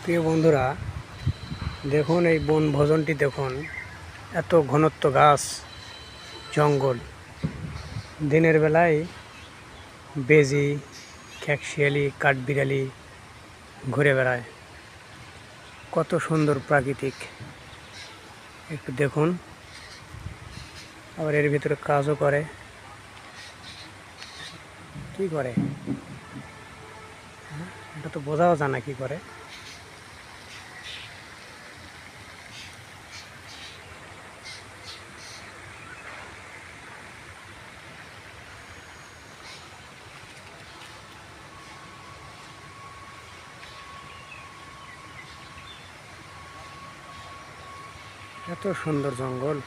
প্রিয় বন্ধুরা, দেখুন এই বনভোজনটি দেখুন। এত ঘনত্ব গাছ জঙ্গল, দিনের বেলায় বেজি, খ্যাকশিয়ালি, কাঠবিড়ালি ঘুরে বেড়ায়। কত সুন্দর প্রাকৃতিক, একটু দেখুন। আবার এর ভিতরে কাজও করে। কি করে এটা তো বোঝাও যায় না কি করে। এত সুন্দর জঙ্গল।